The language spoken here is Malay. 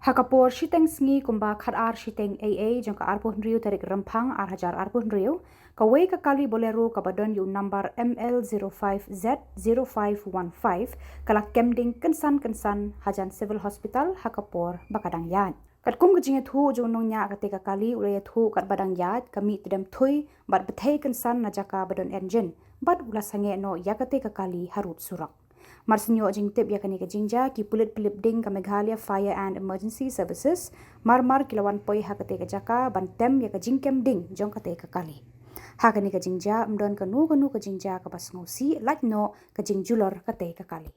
Khubor shiteng sngi kumba khadar shiteng AA jong ka arpun riu tarik rempang hajar arpun riu Kawei kali Bolero kabadon yu number ML05Z0515 kalak kemding Kynsan hajan civil hospital Khubor bakadang Iaid. Kat kum kejinget hu jong nong nya ketika kali ulaya hu kat badang Iaid kami tidam thui bat bethai Kynsan najaka badon engine bat ulas sange no ya ketika kali harut surak. Marsinyo jing tip ya kani kejingja ki pulit pilip ding ka Meghalaya Fire and Emergency Services marmar kilawan poi ha ketika jaka bantem ya kejingkem ding jong ketika kali. Ha kani kejingja mdon kanu kejingja ka pas ngosi lak no kejing julor ketika kali.